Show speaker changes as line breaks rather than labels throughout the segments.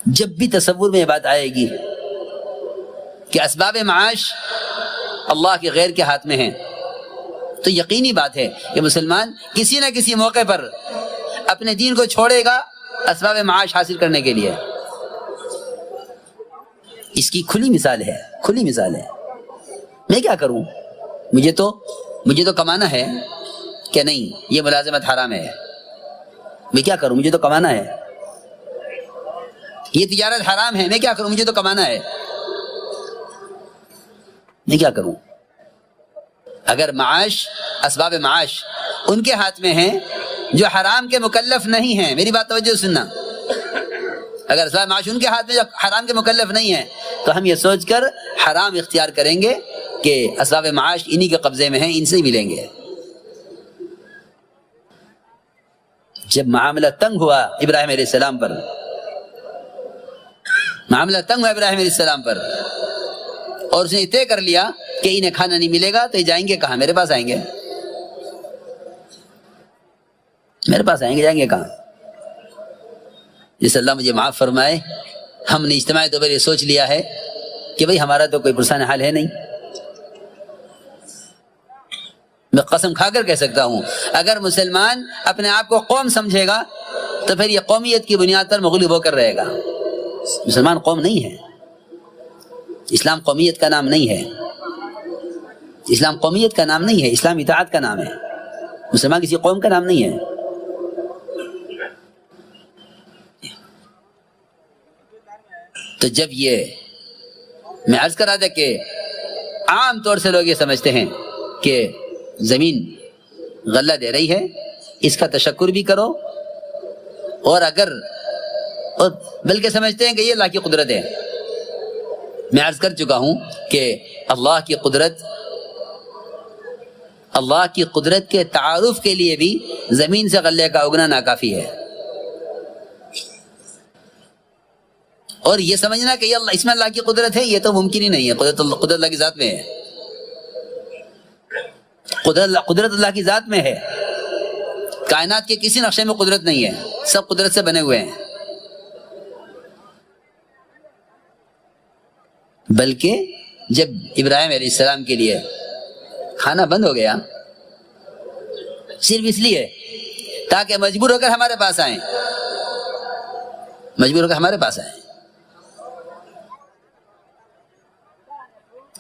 جب بھی تصور میں یہ بات آئے گی کہ اسباب معاش اللہ کے غیر کے ہاتھ میں ہیں، تو یقینی بات ہے کہ مسلمان کسی نہ کسی موقع پر اپنے دین کو چھوڑے گا اسباب معاش حاصل کرنے کے لیے۔ اس کی کھلی مثال ہے، کھلی مثال ہے۔ میں کیا کروں؟ مجھے تو کمانا ہے کہ نہیں، یہ ملازمت حرام ہے، میں کیا کروں؟ مجھے تو کمانا ہے، یہ تجارت حرام ہے، میں کیا کروں؟ مجھے تو کمانا ہے، میں کیا کروں؟ اگر معاش، اسباب معاش ان کے ہاتھ میں ہیں جو حرام کے مکلف نہیں ہیں، میری بات توجہ سننا، اگر اسباب معاش ان کے ہاتھ میں جو حرام کے مکلف نہیں ہیں تو ہم یہ سوچ کر حرام اختیار کریں گے کہ اسباب معاش انہی کے قبضے میں ہیں، ان سے ہی ملیں گے۔ جب معاملہ تنگ ہوا ابراہیم علیہ السلام پر، معاملہ تنگ ہوا ابراہیم علیہ السلام پر، اور اس نے طے کر لیا کہ انہیں کھانا نہیں ملے گا تو یہ جائیں گے کہاں؟ میرے پاس آئیں گے، میرے پاس آئیں گے، جائیں گے کہاں؟ جس اللہ مجھے معاف فرمائے، ہم نے اجتماعی طور پر یہ سوچ لیا ہے کہ بھئی ہمارا تو کوئی پرسان حال ہے نہیں۔ میں قسم کھا کر کہہ سکتا ہوں اگر مسلمان اپنے آپ کو قوم سمجھے گا تو پھر یہ قومیت کی بنیاد پر مغلوب ہو کر رہے گا۔ مسلمان قوم نہیں ہے، اسلام قومیت کا نام نہیں ہے، اسلام قومیت کا نام نہیں ہے، اسلام اطاعت کا نام ہے، مسلمان کسی قوم کا نام نہیں ہے۔ تو جب یہ میں عرض کر رہا تھا کہ عام طور سے لوگ یہ سمجھتے ہیں کہ زمین غلہ دے رہی ہے، اس کا تشکر بھی کرو، اور بلکہ سمجھتے ہیں کہ یہ اللہ کی قدرت ہے۔ میں عرض کر چکا ہوں کہ اللہ کی قدرت کے تعارف کے لیے بھی زمین سے غلے کا اگنا ناکافی ہے، اور یہ سمجھنا کہ یہ اللہ، اس میں اللہ کی قدرت ہے، یہ تو ممکن ہی نہیں ہے۔ قدرت اللہ کی ذات میں ہے، قدرت اللہ کی ذات میں ہے۔ کائنات کے کسی نقشے میں قدرت نہیں ہے، سب قدرت سے بنے ہوئے ہیں۔ بلکہ جب ابراہیم علیہ السلام کے لیے کھانا بند ہو گیا، صرف اس لیے تاکہ مجبور ہو کر ہمارے پاس آئیں، مجبور ہو کر ہمارے پاس آئیں۔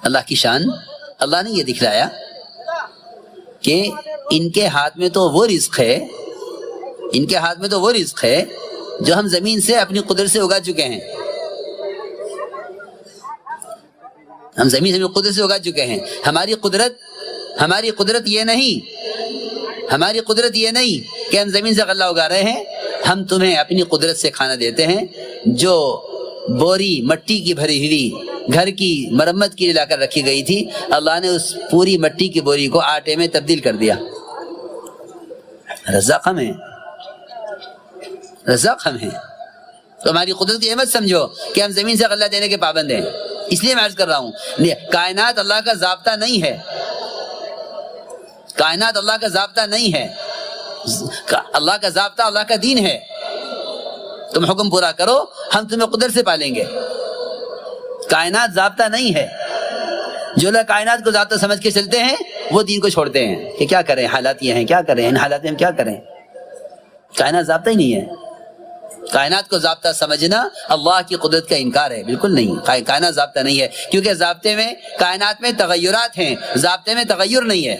اللہ کی شان، اللہ نے یہ دکھلایا کہ ان کے ہاتھ میں تو وہ رزق ہے، ان کے ہاتھ میں تو وہ رزق ہے جو ہم زمین سے اپنی قدرت سے اگا چکے ہیں، ہم زمین سے اپنی قدرت سے اگا چکے ہیں۔ ہماری قدرت یہ نہیں، ہماری قدرت یہ نہیں کہ ہم زمین سے غلہ اگا رہے ہیں، ہم تمہیں اپنی قدرت سے کھانا دیتے ہیں جو بوری مٹی کی بھری ہوئی گھر کی مرمت کے لیے لا کر رکھی گئی تھی، اللہ نے اس پوری مٹی کی بوری کو آٹے میں تبدیل کر دیا۔ رزاق ہم ہیں، رزاق ہم ہیں۔ تو ہماری قدرت کی اہمیت سمجھو کہ ہم زمین سے غلہ دینے کے پابند ہیں۔ اس لیے میں عرض کر رہا ہوں کائنات اللہ کا ضابطہ نہیں ہے، کائنات اللہ کا ضابطہ نہیں ہے، اللہ کا ضابطہ اللہ کا دین ہے۔ تم حکم پورا کرو، ہم تمہیں قدرت سے پالیں گے۔ کائنات ضابطہ نہیں ہے۔ جو لوگ کائنات کو ضابطہ سمجھ کے چلتے ہیں وہ دین کو چھوڑتے ہیں کہ کیا کریں، حالات یہ ہیں، کیا کریں، ان حالات میں ہم کیا کریں۔ کائنات ضابطہ ہی نہیں ہے۔ کائنات کو ضابطہ سمجھنا اللہ کی قدرت کا انکار ہے، بالکل نہیں۔ کائنات ضابطہ نہیں ہے، کیونکہ ضابطے میں، کائنات میں تغیرات ہیں، ضابطے میں تغیر نہیں ہے۔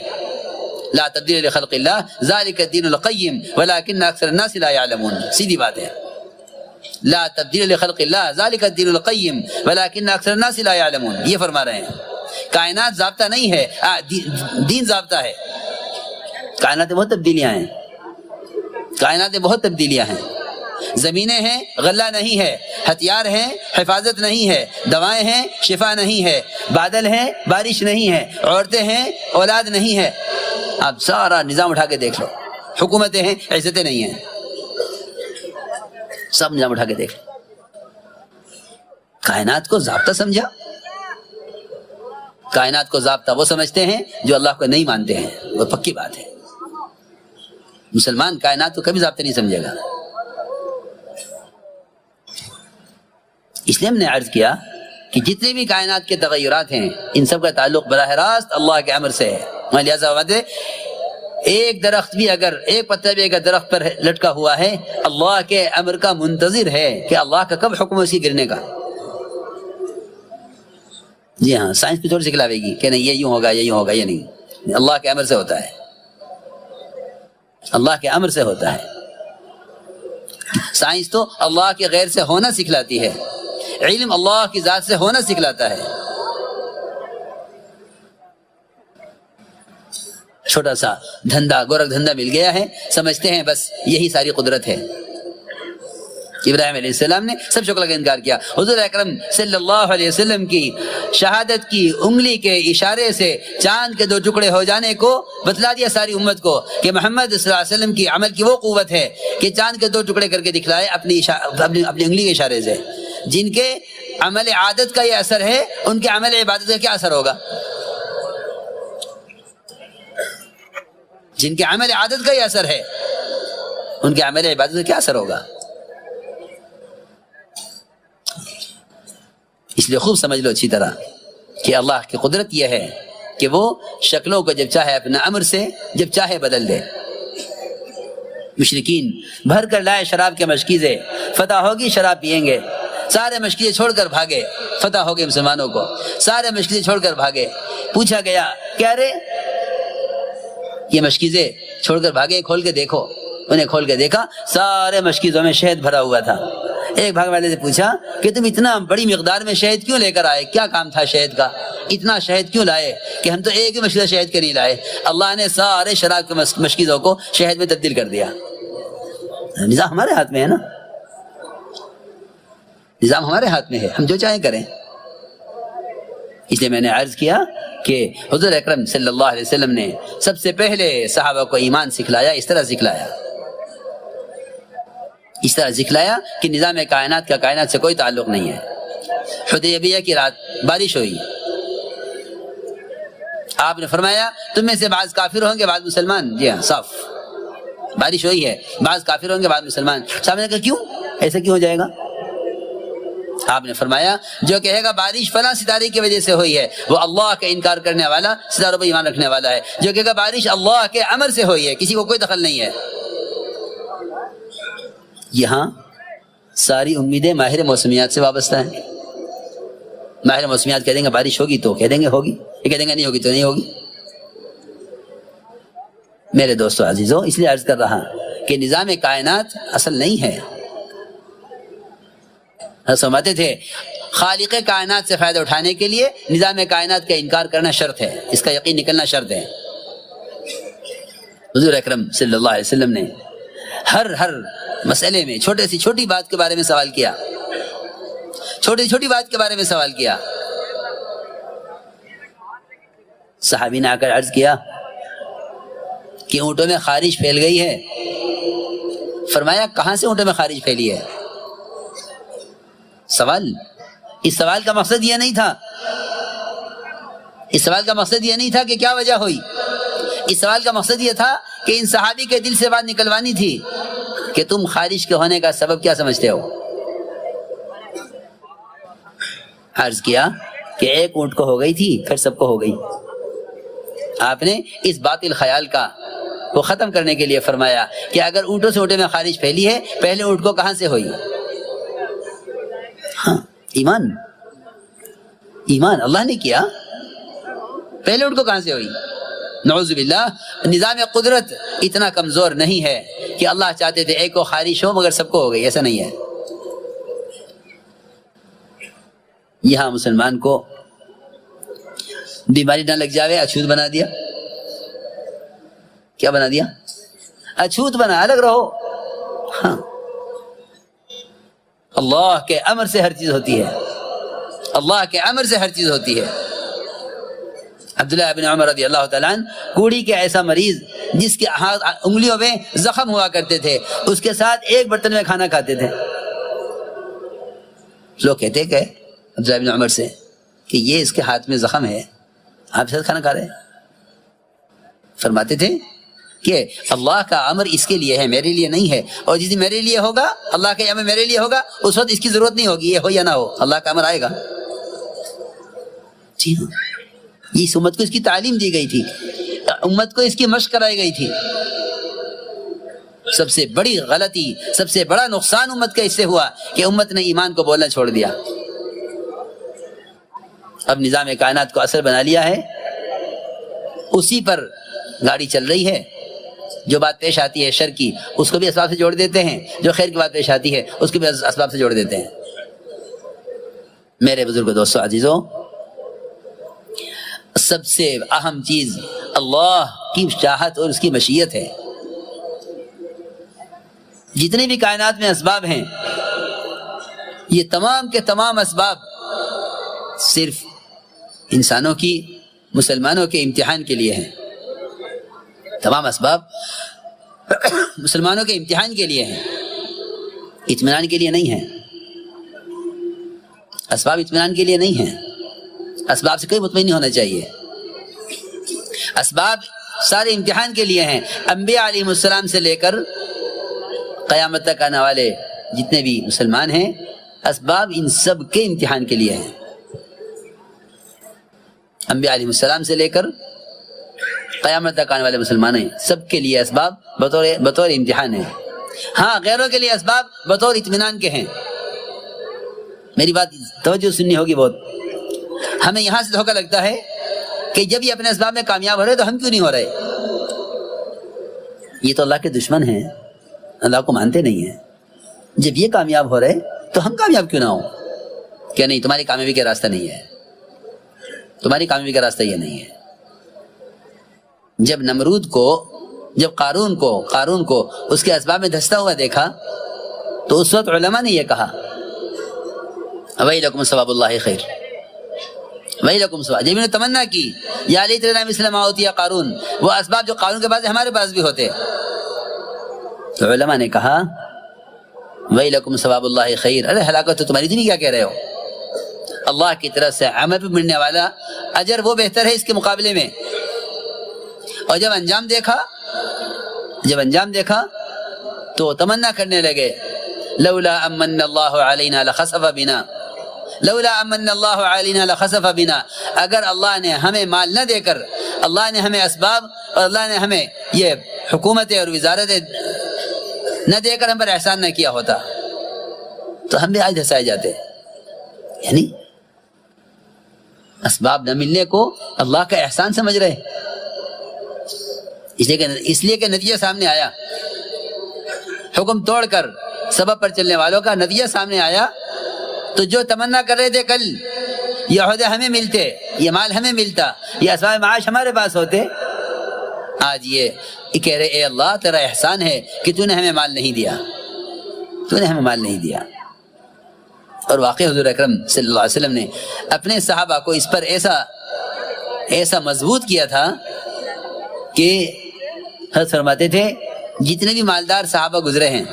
لا تبدیل لخلق اللہ ذالک الدین القیم ولکن اکثر الناس لا یعلمون، سیدھی بات ہے۔ لا تبدیل لخلق اللہ ذالک الدین القیم ولکن اکثر الناس لا یعلمون، یہ فرما رہے ہیں۔ کائنات ضابطہ نہیں ہے، دین ضابطہ ہے۔ کائنات میں بہت تبدیلیاں ہیں، کائنات میں بہت تبدیلیاں ہیں۔ زمینیں ہیں، غلہ نہیں ہے، ہتھیار ہیں، حفاظت نہیں ہے، دوائیں ہیں، شفا نہیں ہے، بادل ہیں، بارش نہیں ہے، عورتیں ہیں، اولاد نہیں ہے۔ آپ سارا نظام اٹھا کے دیکھ لو، حکومتیں ہیں، عزتیں نہیں ہیں، سب نظام اٹھا کے دیکھ لو۔ کائنات کو ضابطہ سمجھا؟ کائنات کو ضابطہ وہ سمجھتے ہیں جو اللہ کو نہیں مانتے ہیں، وہ پکی بات ہے۔ مسلمان کائنات کو کبھی ضابطہ نہیں سمجھے گا۔ اس لیے ہم نے عرض کیا کہ جتنے بھی کائنات کے تغیرات ہیں ان سب کا تعلق براہ راست اللہ کے امر سے ہے. لہٰذا ایک درخت بھی اگر ایک پتا بھی اگر درخت پر لٹکا ہوا ہے اللہ کے امر کا منتظر ہے کہ اللہ کا کب حکم ہے اس کی گرنے کا. جی ہاں، سائنس بھی تھوڑی سی کھلاوے گی کہ نہیں یہ یوں ہوگا یہ یوں ہوگا، یہ نہیں، اللہ کے امر سے ہوتا ہے، اللہ کے امر سے ہوتا ہے. سائنس تو اللہ کے غیر سے ہونا سکھلاتی ہے، علم اللہ کی ذات سے ہونا سکھلاتا ہے. چھوٹا سا دھندا، گورکھ دھندا مل گیا ہے، سمجھتے ہیں بس یہی ساری قدرت ہے. ابراہیم علیہ السلام نے سب شکل کا انکار کیا. حضور اکرم صلی اللہ علیہ وسلم کی شہادت کی انگلی کے اشارے سے چاند کے 2 ٹکڑے ہو جانے کو بتلا دیا ساری امت کو کہ محمد صلی اللہ علیہ وسلم کی عمل کی وہ قوت ہے کہ چاند کے 2 ٹکڑے کر کے دکھلائے اپنی انگلی کے اشارے سے. جن کے عمل عادت کا یہ اثر ہے ان کے عمل عبادت کا کیا اثر ہوگا؟ جن کے عمل عادت کا یہ اثر ہے ان کے عمل عبادت کا کیا اثر ہوگا؟ اس لیے خوب سمجھ لو اچھی طرح کہ اللہ کی قدرت یہ ہے کہ وہ شکلوں کو جب چاہے اپنا امر سے جب چاہے بدل دے. مشرکین بھر کر لائے شراب کے مشکیزے، فتح ہوگی شراب پیئیں گے، سارے مشکیزے چھوڑ کر بھاگے. فتح ہو گئے مسلمانوں کو، سارے مشکیزے چھوڑ کر بھاگے. پوچھا گیا کیا رے یہ مشکیزے چھوڑ کر بھاگے، کھول کے دیکھو. انہیں کھول کے دیکھا سارے مشکیزوں میں شہد بھرا ہوا تھا. ایک بھاگ والے سے پوچھا کہ تم اتنا بڑی مقدار میں شہد کیوں لے کر آئے، کیا کام تھا شہد کا، اتنا شہد کیوں لائے؟ کہ ہم تو ایک ہی مشکیزہ شہد کے نہیں لائے، اللہ نے سارے شراب کے مشکیزوں کو شہد میں تبدیل کر دیا. نظام ہمارے ہاتھ میں ہے نا، نظام ہمارے ہاتھ میں ہے، ہم جو چاہیں کریں. اس لیے میں نے عرض کیا کہ حضور اکرم صلی اللہ علیہ وسلم نے سب سے پہلے صحابہ کو ایمان سکھلایا، اس طرح سکھلایا کہ نظام کائنات کا کائنات سے کوئی تعلق نہیں ہے. حدیبیہ کی رات بارش ہوئی، آپ نے فرمایا تم میں سے بعض کافر ہوں گے بعض مسلمان. جی ہاں، صاف بارش ہوئی ہے، بعض کافر ہوں گے بعض مسلمان. صاحب نے کہا کیوں، ایسا کیوں ہو جائے گا؟ آپ نے فرمایا جو کہے گا بارش فلاں ستارے کی وجہ سے ہوئی ہے وہ اللہ کا انکار کرنے والا، ستاروں پر ایمان رکھنے والا ہے. جو کہے گا بارش اللہ کے امر سے ہوئی ہے، کسی کو کوئی دخل نہیں ہے. یہاں ساری امیدیں ماہر موسمیات سے وابستہ ہیں. ماہر موسمیات کہہ دیں گے بارش ہوگی تو کہہ دیں گے ہوگی، یہ کہہ دیں گے نہیں ہوگی تو نہیں ہوگی. میرے دوستو عزیزو، اس لیے عرض کر رہا کہ نظام کائنات اصل نہیں ہے. سمجھتے تھے خالق کائنات سے فائدہ اٹھانے کے لیے نظام کائنات کا انکار کرنا شرط ہے، اس کا یقین نکلنا شرط ہے. حضور اکرم صلی اللہ علیہ وسلم نے ہر مسئلے میں چھوٹے سی چھوٹی بات کے بارے میں سوال کیا، چھوٹی چھوٹی بات کے بارے میں سوال کیا. صحابی نے آ کر عرض کیا کہ اونٹوں میں خارش پھیل گئی ہے. فرمایا کہاں سے اونٹوں میں خارش پھیلی ہے؟ اس سوال کا مقصد یہ نہیں تھا، اس سوال کا مقصد یہ نہیں تھا کہ کیا وجہ ہوئی. اس سوال کا مقصد یہ تھا کہ ان صحابی کے دل سے بات نکلوانی تھی کہ تم خارش کے ہونے کا سبب کیا سمجھتے ہو. عرض کیا کہ ایک اونٹ کو ہو گئی تھی پھر سب کو ہو گئی. آپ نے اس باطل خیال کا وہ ختم کرنے کے لیے فرمایا کہ اگر اونٹوں سے اونٹے میں خارش پھیلی ہے پہلے اونٹ کو کہاں سے ہوئی؟ ہاں، ایمان اللہ نے کیا، پہلے اونٹ کو کہاں سے ہوئی؟ نعوذ باللہ. نظام قدرت اتنا کمزور نہیں ہے کہ اللہ چاہتے تھے ایک کو خارش ہو مگر سب کو ہو گئی، ایسا نہیں ہے. یہاں مسلمان کو بیماری نہ لگ جاوے اچھوت بنا دیا. کیا بنا دیا؟ اچھوت بنا، الگ رہو. ہاں، اللہ کے امر سے ہر چیز ہوتی ہے، اللہ کے امر سے ہر چیز ہوتی ہے. عبداللہ ابن عمر رضی اللہ تعالیٰ عنہ کوڑی کے ایسا مریض جس کے انگلیوں میں زخم ہوا کرتے تھے، اس کے ساتھ ایک برتن میں کھانا کھاتے تھے. لوگ کہتے کہ عبداللہ ابن عمر سے کہ یہ اس کے ہاتھ میں زخم ہے، آپ ساتھ کھانا کھا رہے ہیں. فرماتے تھے کہ اللہ کا امر اس کے لیے ہے، میرے لیے نہیں ہے، اور جس دن میرے لیے ہوگا، اللہ کا امر میرے لیے ہوگا، اس وقت اس کی ضرورت نہیں ہوگی، یہ ہو یا نہ ہو اللہ کا امر آئے گا۔ جی ہاں، اس امت کو اس کی تعلیم دی گئی تھی، امت کو اس کی مشق کرائی گئی تھی۔ سب سے بڑی غلطی، سب سے بڑا نقصان امت کا اس سے ہوا کہ امت نے ایمان کو بولنا چھوڑ دیا۔ اب نظام کائنات کو اثر بنا لیا ہے، اسی پر گاڑی چل رہی ہے، جو بات پیش آتی ہے شر کی اس کو بھی اسباب سے جوڑ دیتے ہیں، جو خیر کی بات پیش آتی ہے اس کو بھی اسباب سے جوڑ دیتے ہیں۔ میرے بزرگ دوستو عزیزو، سب سے اہم چیز اللہ کی چاہت اور اس کی مشیت ہے۔ جتنے بھی کائنات میں اسباب ہیں، یہ تمام کے تمام اسباب صرف انسانوں کی، مسلمانوں کے امتحان کے لیے ہیں۔ تمام اسباب مسلمانوں کے امتحان کے لیے ہیں، اطمینان کے لیے نہیں ہیں۔ اسباب اطمینان کے لیے نہیں ہیں، اسباب سے کوئی مطمئن نہیں ہونا چاہیے۔ اسباب سارے امتحان کے لیے ہیں۔ انبیاء علیہ السلام سے لے کر قیامت تک آنے والے جتنے بھی مسلمان ہیں، اسباب ان سب کے امتحان کے لیے ہیں۔ انبیاء علیہ السلام سے لے کر قیامت تک آنے والے مسلمان ہیں، سب کے لیے اسباب بطور امتحان ہیں۔ ہاں، غیروں کے لیے اسباب بطور اطمینان کے ہیں۔ میری بات توجہ سننی ہوگی بہت۔ ہمیں یہاں سے دھوکہ لگتا ہے کہ جب یہ اپنے اسباب میں کامیاب ہو رہے تو ہم کیوں نہیں ہو رہے؟ یہ تو اللہ کے دشمن ہیں، اللہ کو مانتے نہیں ہیں۔ جب یہ کامیاب ہو رہے تو ہم کامیاب کیوں نہ ہوں؟ کہ نہیں، تمہاری کامیابی کا راستہ نہیں ہے، تمہاری کامیابی کا راستہ یہ نہیں ہے۔ جب نمرود کو، جب قارون کو اس کے اسباب میں دھستا ہوا دیکھا تو اس وقت علماء نے یہ کہا وَيْلَكُمْ ثواب اللہ خیر، وَيْلَكُمْ ثواب۔ جب انہوں نے تمنا کی یا لیتنا مثل ما اوتي قارون، وہ اسباب جو قارون کے پاس ہمارے پاس بھی ہوتے، تو علماء نے کہا وَيْلَكُمْ ثواب اللہ خیر، ارے ہلاکت تو تمہاری، تم کیا کہہ رہے ہو؟ اللہ کی طرف سے عمل پہ ملنے والا اجر وہ بہتر ہے اس کے مقابلے میں۔ اور جب انجام دیکھا تو تمنا کرنے لگے لولا امن اللہ علینا لخسف بنا، لولا امن اللہ علینا لخسف بنا، اگر اللہ نے ہمیں مال نہ دے کر، اللہ نے ہمیں اسباب اور اللہ نے ہمیں یہ حکومتیں اور وزارتیں نہ دے کر ہم پر احسان نہ کیا ہوتا تو ہم بھی آج دھسائے جاتے۔ یعنی اسباب نہ ملنے کو اللہ کا احسان سمجھ رہے، اس لیے کہ نتیجہ سامنے آیا، حکم توڑ کر سبب پر چلنے والوں کا نتیجہ سامنے آیا، تو جو تمنا کر رہے تھے کل یہ عہدے ہمیں ملتے، یہ مال ہمیں ملتا، یہ اسباب معاش ہمارے پاس ہوتے، آج یہ کہہ رہے اے اللہ تیرا احسان ہے کہ تو نے ہمیں مال نہیں دیا، تو نے ہمیں مال نہیں دیا۔ اور واقعی حضور اکرم صلی اللہ علیہ وسلم نے اپنے صحابہ کو اس پر ایسا مضبوط کیا تھا کہ حضرت فرماتے تھے جتنے بھی مالدار صحابہ گزرے ہیں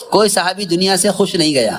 کوئی صحابی دنیا سے خوش نہیں گیا،